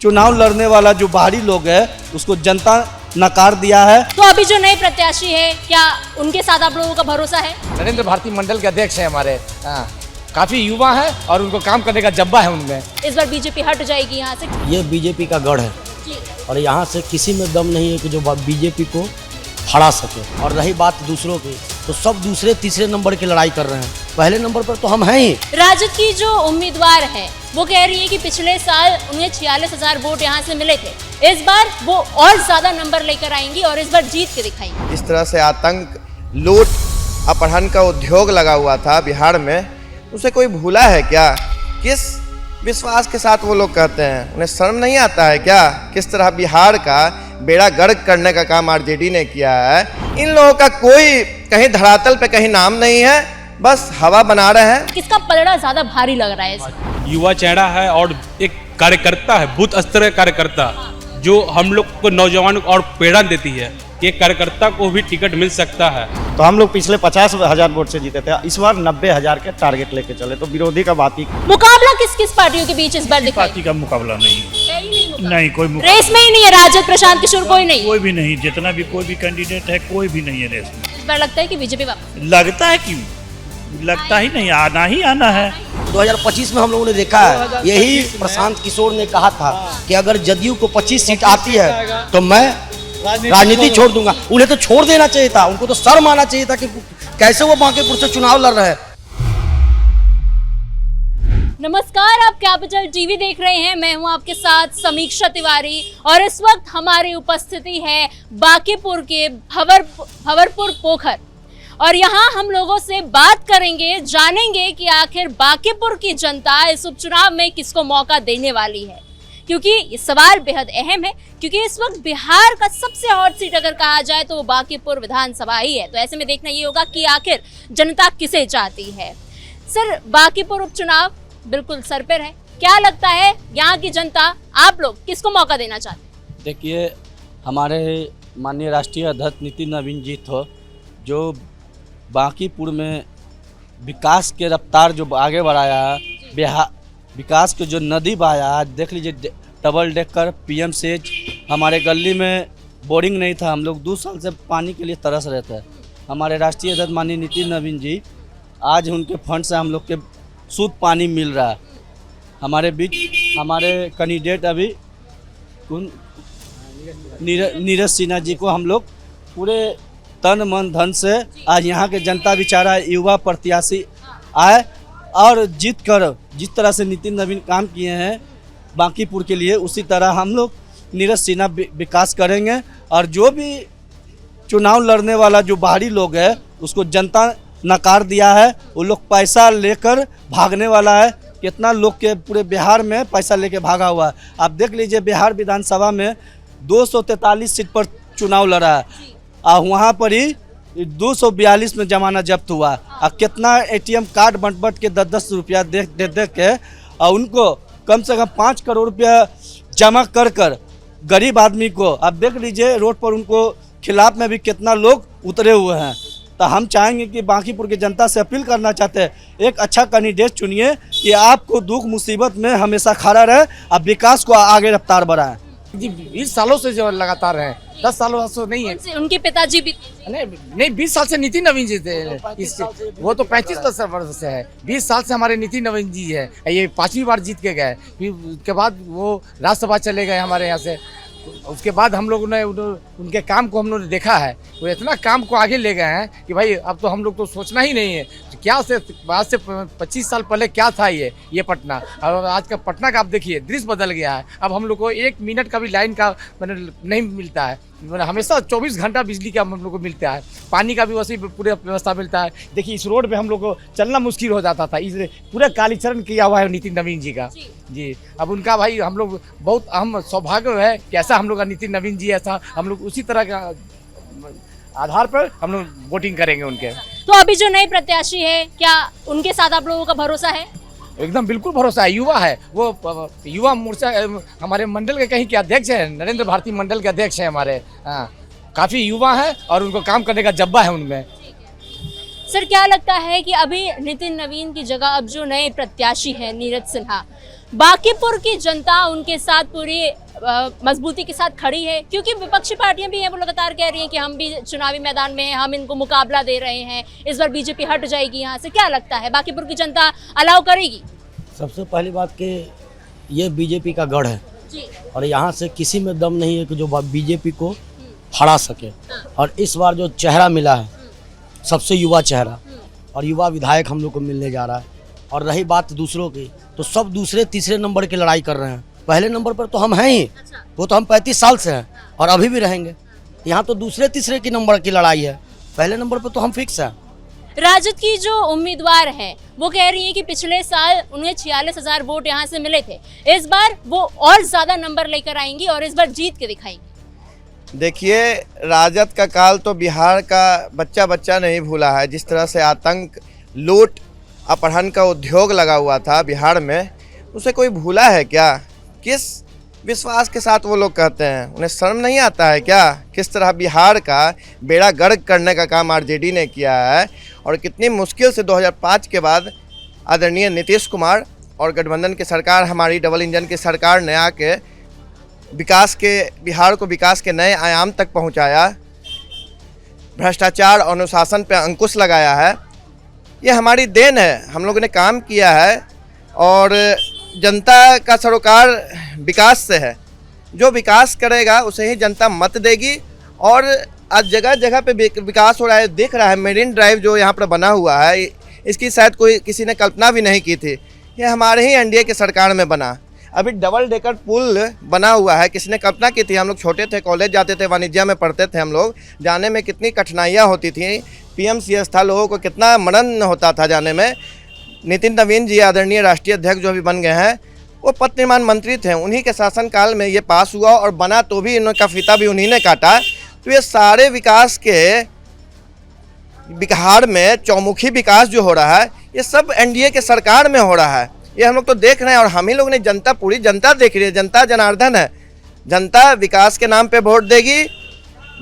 चुनाव लड़ने वाला जो बाहरी लोग है उसको जनता नकार दिया है। तो अभी जो नए प्रत्याशी है क्या उनके साथ आप लोगों का भरोसा है? नरेंद्र भारती मंडल के अध्यक्ष हैं हमारे। काफी युवा है और उनको काम करने का जज्बा है उनमें। इस बार बीजेपी हट जाएगी यहाँ से? ये बीजेपी का गढ़ है जी। और यहाँ से किसी में दम नहीं है कि जो बीजेपी को हरा सके। और रही बात दूसरों की, तो सब दूसरे तीसरे नंबर की लड़ाई कर रहे हैं, पहले नंबर पर तो हम हैं ही। राजद की जो उम्मीदवार है वो कह रही है कि पिछले साल उन्हें 46,000 वोट यहाँ से मिले थे, इस बार वो और ज्यादा नंबर लेकर आएंगी और इस बार जीत के दिखाएंगी। इस तरह से आतंक, लूट, अपहरण का उद्योग लगा हुआ था बिहार में, उसे कोई भूला है क्या? किस विश्वास के साथ वो लोग कहते हैं? उन्हें शर्म नहीं आता है क्या? किस तरह बिहार का बेड़ा गर्क करने का काम आरजेडी ने किया है। इन लोगों का कोई कहीं धरातल पे कहीं नाम नहीं है, बस हवा बना रहे हैं। किसका पलड़ा ज्यादा भारी लग रहा है? युवा चेहरा है और एक कार्यकर्ता है, बूथ स्तर का कार्यकर्ता, जो हम लोग को नौजवानों को और प्रेरणा देती है कि कार्यकर्ता को भी टिकट मिल सकता है। तो हम लोग पिछले 50,000 वोट से जीते थे, इस बार 90,000 के टारगेट लेके चले, तो विरोधी का बात ही। मुकाबला किस किस पार्टियों के बीच इस बार दिखाई? पार्टी का मुकाबला नहीं है ही नहीं मुकाबला। नहीं कोई मुकाबला रेस में ही नहीं है राजद, प्रशांत किशोर कोई नहीं? कोई भी नहीं, जितना भी कोई भी कैंडिडेट है कोई भी नहीं है रेस में। इस बार लगता है कि बीजेपी वापस? लगता है कि लगता ही नहीं, आना ही आना है। 2025 में हम लोगों ने देखा है, यही प्रशांत किशोर ने कहा था कि अगर जदयू को 25 सीट आती है तो मैं राजनीति छोड़ दूंगा। उन्हें तो छोड़ देना चाहिए था, उनको तो शर्म आना चाहिए था कि कैसे वो बांकीपुर से चुनाव लड़ रहे हैं। नमस्कार, आप कैपिटल टीवी देख रहे हैं, मैं हूं आपके साथ समीक्षा तिवारी और इस वक्त हमारी उपस्थिति है बांकीपुर के भंवरपुर पोखर और यहाँ हम लोगों से बात करेंगे, जानेंगे कि आखिर बांकीपुर की जनता इस उपचुनाव में किसको मौका देने वाली है, क्योंकि ये सवाल बेहद अहम है। क्योंकि इस वक्त बिहार का सबसे हॉट सीट अगर कहा जाए तो वो बांकीपुर विधानसभा ही है। तो ऐसे में देखना ये होगा कि आखिर जनता किसे चाहती है। सर, बांकीपुर उपचुनाव बिल्कुल सर पर है, क्या लगता है यहाँ की जनता, आप लोग किसको मौका देना चाहते हैं? देखिए, हमारे माननीय राष्ट्रीय अध्यक्ष नितिन नवीन जी थे, जो बांकीपुर में विकास के रफ्तार जो आगे बढ़ाया है, बिहार विकास के जो नदी बहाया है, देख लीजिए डबल डेकर पीएमसीएच, हमारे गली में बोरिंग नहीं था, हम लोग 2 साल से पानी के लिए तरस रहे थे। हमारे राष्ट्रीय अध्यक्ष माननीय नितिन नवीन जी, आज उनके फंड से हम लोग के शुद्ध पानी मिल रहा है। हमारे बीच हमारे कैंडिडेट अभी नीरज सिन्हा जी को हम लोग पूरे तन मन धन से, आज यहाँ के जनता बेचारा युवा प्रत्याशी आए और जीत कर जिस तरह से नितिन नवीन काम किए हैं बांकीपुर के लिए, उसी तरह हम लोग नीरज सिन्हा विकास करेंगे। और जो भी चुनाव लड़ने वाला जो बाहरी लोग है उसको जनता नकार दिया है, वो लोग पैसा लेकर भागने वाला है। कितना लोग के पूरे बिहार में पैसा लेके भागा हुआ है। आप देख लीजिए, बिहार विधानसभा में 243 सीट पर चुनाव लड़ा है और वहाँ पर ही 242 में जमाना जब्त हुआ। और कितना एटीएम कार्ड बंट के 10-10 रुपया दे के और उनको कम से कम 5 करोड़ रुपया जमा कर गरीब आदमी को, आप देख लीजिए रोड पर उनको खिलाफ में भी कितना लोग उतरे हुए हैं। तो हम चाहेंगे कि बांकीपुर की जनता से अपील करना चाहते हैं, एक अच्छा कैंडिडेट चुनिए कि आपको दुख मुसीबत में हमेशा खड़ा रहे, अब विकास को आगे रफ्तार बढ़ाए। जी 20 सालों से जो लगातार हैं, 10 सालों से नहीं है। उनके पिताजी भी नहीं 20 साल से नितिन नवीन जी थे, वो तो 35 वर्ष से है। 20 साल से हमारे नितिन नवीन जी है, ये 5वीं बार जीत के गए। फिर उसके बाद वो राज्यसभा चले गए हमारे यहाँ से। उसके बाद हम लोगों ने उनके काम को हम लोगों ने देखा है, वो इतना काम को आगे ले गए हैं कि भाई अब तो हम लोग तो सोचना ही नहीं है क्या से आज से 25 साल पहले क्या था ये पटना। अब आज का पटना का आप देखिए दृश्य बदल गया है। अब हम लोग को 1 मिनट का भी लाइन का नहीं मिलता है, हमेशा 24 घंटा बिजली का हम लोग को मिलता है, पानी का भी वैसे पूरे व्यवस्था मिलता है। देखिए इस रोड पे हम लोग को चलना मुश्किल हो जाता था, इस पूरा कालीचरण किया हुआ है नितिन नवीन जी का। जी अब उनका भाई हम लोग बहुत अहम सौभाग्य है कि ऐसा हम लोग का नितिन नवीन जी, ऐसा हम लोग उसी तरह का आधार पर हम लोग वोटिंग करेंगे उनके। तो अभी जो नए प्रत्याशी है क्या उनके साथ आप लोगों का भरोसा है? एकदम बिल्कुल भरोसा है, युवा है वो, युवा मोर्चा हमारे मंडल के कहीं के अध्यक्ष है, नरेंद्र भारती मंडल के अध्यक्ष है हमारे। काफी युवा है और उनको काम करने का जज्बा है उनमें। सर, क्या लगता है कि अभी नितिन नवीन की जगह अब जो नए प्रत्याशी हैं नीरज सिन्हा, बांकीपुर की जनता उनके साथ पूरी मजबूती के साथ खड़ी है, क्योंकि विपक्षी पार्टियां भी हैं, वो लगातार कह रही हैं कि हम भी चुनावी मैदान में हैं, हम इनको मुकाबला दे रहे हैं, इस बार बीजेपी हट जाएगी यहाँ से। क्या लगता है बांकीपुर की जनता अलाउ करेगी? सबसे पहली बात कि ये बीजेपी का गढ़ है जी। और यहाँ से किसी में दम नहीं है कि जो बीजेपी को हरा सके। और इस बार जो चेहरा मिला है सबसे युवा चेहरा, और युवा विधायक हम लोग को मिलने जा रहा है। और रही बात दूसरों की, तो सब दूसरे तीसरे नंबर की लड़ाई कर रहे हैं। पहले नंबर पर तो हम हैं ही, वो तो हम 35 साल से हैं और अभी भी रहेंगे। यहाँ तो दूसरे तीसरे की नंबर की लड़ाई है, पहले नंबर पर तो हम फिक्स हैं। राजद की जो उम्मीदवार हैं वो कह रही हैं कि पिछले साल उन्हें 46,000 वोट यहाँ से मिले थे, इस बार वो और ज्यादा नंबर लेकर आएंगी और इस बार जीत के दिखाएंगी। देखिए, राजद का काल तो बिहार का बच्चा बच्चा नहीं भूला है। जिस तरह से आतंक, लूट, अपहरण का उद्योग लगा हुआ था बिहार में, उसे कोई भूला है क्या? किस विश्वास के साथ वो लोग कहते हैं? उन्हें शर्म नहीं आता है क्या? किस तरह बिहार का बेड़ा गर्क करने का काम आरजेडी ने किया है और कितनी मुश्किल से 2005 के बाद आदरणीय नीतीश कुमार और गठबंधन की सरकार, हमारी डबल इंजन की सरकार ने आके बिहार को विकास के नए आयाम तक पहुंचाया, भ्रष्टाचार और अनुशासन पर अंकुश लगाया है। ये हमारी देन है, हम लोगों ने काम किया है और जनता का सरोकार विकास से है। जो विकास करेगा उसे ही जनता मत देगी। और आज जगह जगह पे विकास हो रहा है, दिख रहा है। मेरिन ड्राइव जो यहाँ पर बना हुआ है, इसकी शायद किसी ने कल्पना भी नहीं की थी। ये हमारे ही एनडीए की सरकार में बना। अभी डबल डेकर पुल बना हुआ है, किसी ने कल्पना की थी? हम लोग छोटे थे, कॉलेज जाते थे, वाणिज्य में पढ़ते थे हम लोग, जाने में कितनी कठिनाइयाँ होती थी। पीएमसीएच था, लोगों को कितना मरण होता था जाने में। नितिन नवीन जी आदरणीय राष्ट्रीय अध्यक्ष जो अभी बन गए हैं, वो पथ निर्माण मंत्री थे, उन्हीं के शासनकाल में ये पास हुआ और बना तो भी इनका फीता भी उन्हीं ने काटा। तो ये सारे विकास के बिहार में चौमुखी विकास जो हो रहा है, ये सब एनडीए के सरकार में हो रहा है। ये हम लोग तो देख रहे हैं और हम ही लोग ने, जनता, पूरी जनता देख रही है। जनता जनार्दन है। जनता विकास के नाम पे वोट देगी,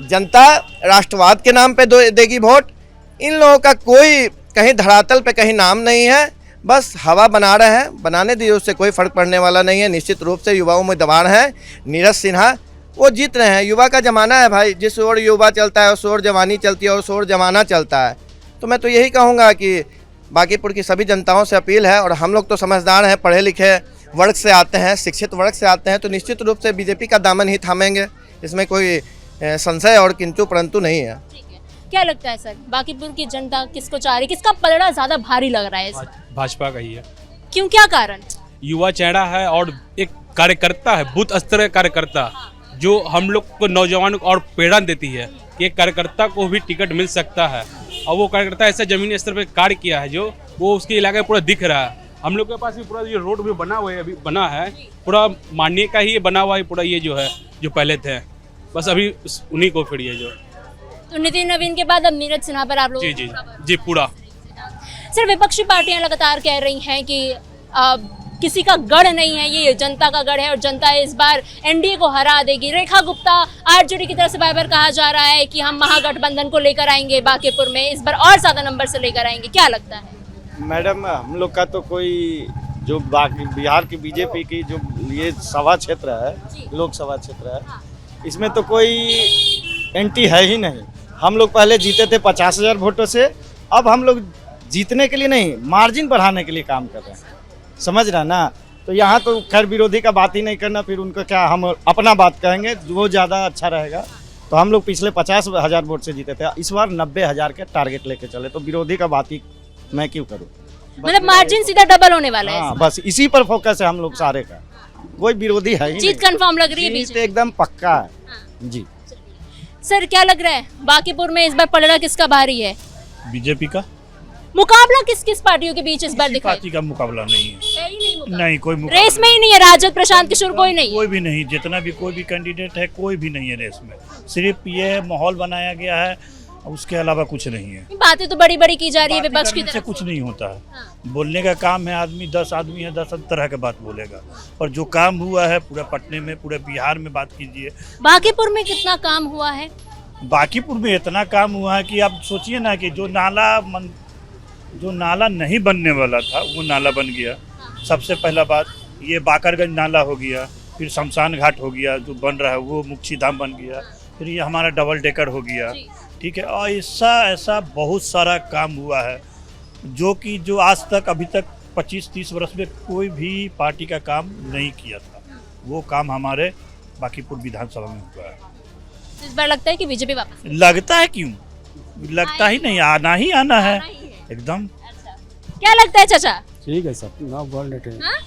जनता राष्ट्रवाद के नाम पे देगी वोट। इन लोगों का कोई कहीं धरातल पे कहीं नाम नहीं है, बस हवा बना रहे हैं। बनाने दीजिए, उससे कोई फर्क पड़ने वाला नहीं है। निश्चित रूप से युवाओं में दबाव है। नीरज सिन्हा वो जीत रहे हैं। युवा का ज़माना है भाई, जिस ओर युवा चलता है उस ओर जवानी चलती है और उस ओर जमाना चलता है। तो मैं तो यही कहूँगा कि बांकीपुर की सभी जनताओं से अपील है, और हम लोग तो समझदार हैं, पढ़े लिखे वर्ग से आते हैं, शिक्षित वर्ग से आते हैं, तो निश्चित रूप से बीजेपी का दामन ही थामेंगे। इसमें कोई संशय और किंतु परंतु नहीं है। क्या लगता है सर, बांकीपुर की जनता किसको चाह रही, किसका पलड़ा ज्यादा भारी लग रहा है? भाजपा का ही है। क्यों, क्या कारण? युवा चेहरा है और एक कार्यकर्ता है, बूथ स्तर का कार्यकर्ता, जो हम लोग को, नौजवानों को और प्रेरणा देती है कि एक कार्यकर्ता को भी टिकट मिल सकता है। और वो कार्यकर्ता ऐसा जमीनी स्तर पर कार्य किया है जो वो उसके इलाके में पूरा दिख रहा है। हम लोग के पास भी पूरा ये रोड भी बना हुआ है, अभी बना है, पूरा माननीय का ही बना हुआ है पूरा। ये जो है, जो पहले थे, बस अभी उन्हीं को फिर ये जो। तो नितिन नवीन के बाद अब नीरज सिन्हा पर आप लोग? जी जी जी, पूरा। सर, विपक्षी पार्टियां लगातार कह रही हैं कि किसी का गढ़ नहीं है, ये जनता का गढ़ है और जनता इस बार एनडीए को हरा देगी। रेखा गुप्ता, आरजेडी की तरफ से बार-बार कहा जा रहा है कि हम महागठबंधन को लेकर आएंगे बांकीपुर में, इस बार और ज्यादा नंबर से लेकर आएंगे। क्या लगता है? मैडम, हम लोग का तो कोई जो बाकी बिहार की बीजेपी की जो ये सभा क्षेत्र है, लोकसभा क्षेत्र है, इसमें तो कोई एंटी है ही नहीं। हम लोग पहले जीते थे 50,000 वोटों से, अब हम लोग जीतने के लिए नहीं, मार्जिन बढ़ाने के लिए काम कर रहे हैं, समझ रहे ना। तो यहाँ तो खैर विरोधी का बात ही नहीं करना, फिर उनका क्या, हम अपना बात कहेंगे, वो ज़्यादा अच्छा रहेगा। तो हम लोग पिछले 50,000 वोट से जीते थे, इस बार 90,000 के टारगेट लेके चले, तो विरोधी का बात ही मैं क्यों करूँ? मतलब मार्जिन सीधा डबल होने वाला है? हाँ, बस इसी पर फोकस है हम लोग सारे का, कोई विरोधी है ही जीत कंफर्म लग रही है? जीत एकदम पक्का है जी। सर, क्या लग रहा है बांकीपुर में इस बार पलड़ा किसका भारी है? बीजेपी का। मुकाबला किस किस पार्टियों के बीच इस बार दिखाई? पार्टी का मुकाबला नहीं है, है ही नहीं मुकाबला। नहीं कोई मुकाबला रेस में ही नहीं है, राजद प्रशांत किशोर कोई नहीं है? कोई भी नहीं, जितना भी कोई भी कैंडिडेट है कोई भी नहीं है रेस में। सिर्फ ये माहौल बनाया गया है, उसके अलावा कुछ नहीं है। बातें तो बड़ी बड़ी की जा रही है विपक्ष की से तरफ कुछ से। नहीं होता है। बोलने का काम है, आदमी 10 आदमी है, 10 तरह के बात बोलेगा, और जो काम हुआ है पूरा पटने में, पूरे बिहार में बात कीजिए। बांकीपुर में कितना काम हुआ है? बांकीपुर में इतना काम हुआ है कि आप सोचिए ना कि जो नाला नहीं बनने वाला था वो नाला बन गया, सबसे पहला बात। ये बाकरगंज नाला हो गया, फिर शमशान घाट हो गया जो बन रहा है, वो मुक्ति धाम बन गया, फिर ये हमारा डबल डेकर हो गया, ठीक है। और ऐसा बहुत सारा काम हुआ है जो आज तक अभी तक 25-30 वर्ष में कोई भी पार्टी का काम नहीं किया था, वो काम हमारे बांकीपुर विधानसभा में हुआ है। इस बार लगता है कि बीजेपी वापस लगता है क्यों, लगता ही नहीं, आना ही आना है एकदम। क्या लगता है चाचा? ठीक है सब ना बोल रहे थे,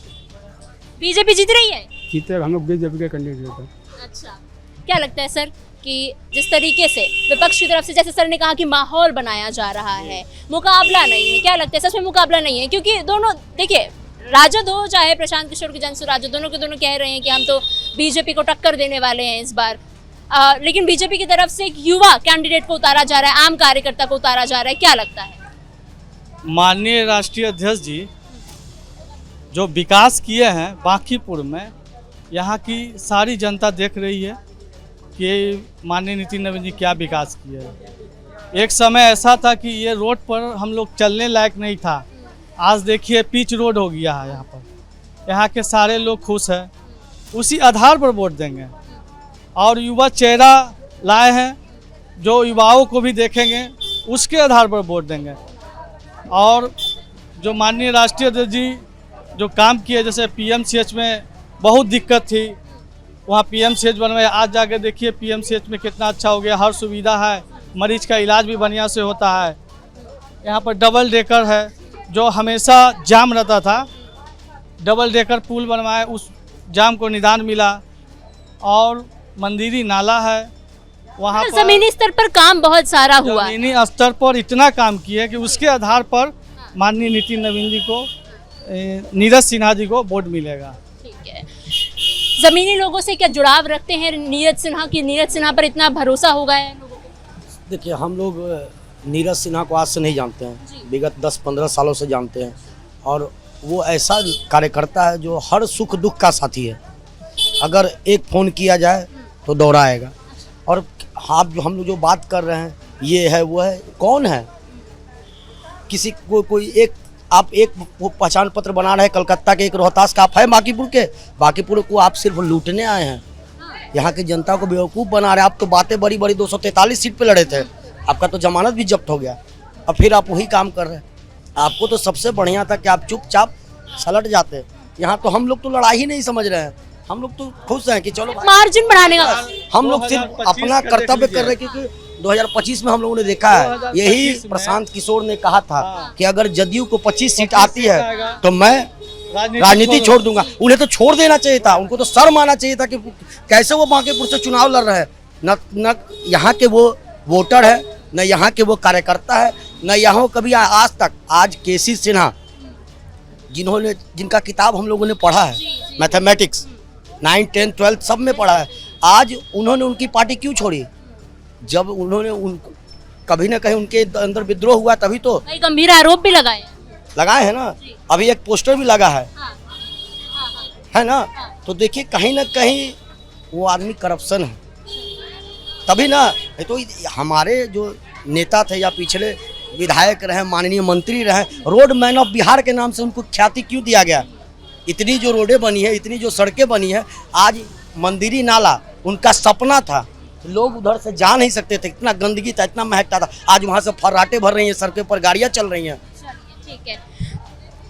बीजेपी जीत रही है? जीते हम लोग बीजेपी के कैंडिडेट हैं। अच्छा, क्या लगता है सर कि जिस तरीके से विपक्ष की तरफ से, जैसे सर ने कहा कि माहौल बनाया जा रहा है, मुकाबला नहीं है, क्या लगता है सच में मुकाबला नहीं है? क्योंकि दोनों देखिए, राजद हो चाहे प्रशांत किशोर की जनसु राजद, दोनों के दोनों कह रहे हैं कि हम तो बीजेपी को टक्कर देने वाले हैं इस बार। लेकिन बीजेपी की तरफ से एक युवा कैंडिडेट को उतारा जा रहा है, आम कार्यकर्ता को उतारा जा रहा है, क्या लगता है? माननीय राष्ट्रीय अध्यक्ष जी जो विकास किए हैं बांकीपुर में, यहाँ की सारी जनता देख रही है कि माननीय नितिन नवीन जी क्या विकास किए हैं। एक समय ऐसा था कि ये रोड पर हम लोग चलने लायक नहीं था, आज देखिए पिच रोड हो गया है यहाँ पर। यहाँ के सारे लोग खुश हैं, उसी आधार पर वोट देंगे। और युवा चेहरा लाए हैं जो युवाओं को भी देखेंगे, उसके आधार पर वोट देंगे। और जो माननीय राष्ट्रीय अध्यक्ष जी जो काम किए, जैसे पीएमसीएच में बहुत दिक्कत थी, वहाँ पीएमसीएच बनवाए, आज जाके देखिए पीएमसीएच में कितना अच्छा हो गया, हर सुविधा है, मरीज का इलाज भी बढ़िया से होता है। यहाँ पर डबल डेकर है जो हमेशा जाम रहता था, डबल डेकर पुल बनवाए, उस जाम को निदान मिला। और मंदिरी नाला है वहाँ पर, जमीनी स्तर पर काम बहुत सारा हुआ है। जमीनी स्तर पर इतना काम किया कि उसके आधार पर माननीय नितिन नवीन जी को, नीरज सिन्हा जी को वोट मिलेगा। ठीक है, जमीनी लोगों से क्या जुड़ाव रखते हैं नीरज सिन्हा की? नीरज सिन्हा पर इतना भरोसा हो गया है लोगों को? देखिए, हम लोग नीरज सिन्हा को आज से नहीं जानते हैं, विगत 10-15 सालों से जानते हैं। और वो ऐसा कार्यकर्ता है जो हर सुख दुख का साथी है। अगर एक फ़ोन किया जाए तो दौड़ा आएगा। और आप जो हम लोग जो बात कर रहे हैं, ये है वो है, कौन है? किसी को कोई एक, आप एक वो पहचान पत्र बना रहे हैं कलकत्ता के, एक रोहतास का, आप है बांकीपुर के, बांकीपुर को आप सिर्फ लूटने आए हैं, यहाँ की जनता को बेवकूफ़ बना रहे हैं। आप तो बातें बड़ी बड़ी 243 सीट पे लड़े थे, आपका तो जमानत भी जब्त हो गया, और फिर आप वही काम कर रहे हैं। आपको तो सबसे बढ़िया था कि आप चुपचाप सलट जाते। यहाँ तो हम लोग तो लड़ाई ही नहीं समझ रहे हैं, हम लोग तो खुश हैं कि चलो मार्जिन बढ़ाने का हम लोग सिर्फ अपना कर्तव्य कर रहे हैं। क्योंकि 2025 में हम लोगों ने देखा है, यही प्रशांत किशोर ने कहा था कि अगर जदयू को 25 सीट आती है तो मैं राजनीति छोड़ दूंगा। उन्हें तो छोड़ देना चाहिए था, उनको तो शर्म आना चाहिए था कि कैसे वो बांकीपुर से चुनाव लड़ रहे हैं। न यहाँ के वो वोटर है, न यहाँ के वो कार्यकर्ता है, न यहाँ कभी आज तक। आज केसी सिन्हा जिनका किताब हम लोगों ने पढ़ा है, मैथमेटिक्स 9, 10, 12 सब में पढ़ा है, आज उन्होंने उनकी पार्टी क्यों छोड़ी? जब उन्होंने कभी ना कहीं उनके अंदर विद्रोह हुआ, तभी तो कई गंभीर आरोप भी लगाए हैं ना। अभी एक पोस्टर भी लगा है, है ना। तो देखिए, कहीं ना कहीं वो आदमी करप्शन है, तभी ना। तो हमारे जो नेता थे या पिछले विधायक रहे, माननीय मंत्री रहे, रोड मैन ऑफ बिहार के नाम से उनको ख्याति क्यों दिया गया? इतनी जो रोडें बनी है, इतनी जो सड़कें बनी है, आज मंदिरी नाला उनका सपना था, लोग उधर से जा नहीं सकते थे, इतना गंदगी था, इतना महकता था। आज वहाँ से फर्राटे भर रही हैं, सड़कों पर गाड़ियाँ चल रही हैं। ठीक है,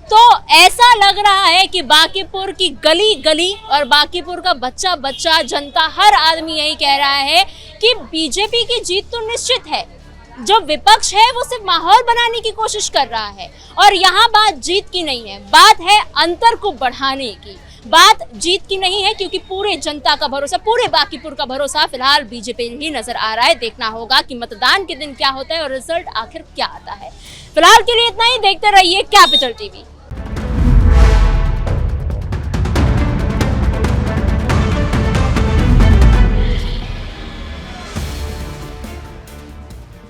तो ऐसा लग रहा है कि बांकीपुर की गली गली और बांकीपुर का बच्चा बच्चा, जनता, हर आदमी यही कह रहा है कि बीजेपी की जीत तो निश्चित है। जो विपक्ष है वो सिर्फ माहौल बनाने की कोशिश कर रहा है, और यहाँ बात जीत की नहीं है, बात है अंतर को बढ़ाने की, बात जीत की नहीं है। क्योंकि पूरे जनता का भरोसा, पूरे बांकीपुर का भरोसा फिलहाल बीजेपी ही नजर आ रहा है। देखना होगा कि मतदान के दिन क्या होता है और रिजल्ट आखिर क्या आता है। फिलहाल के लिए इतना ही, देखते रहिए कैपिटल टीवी।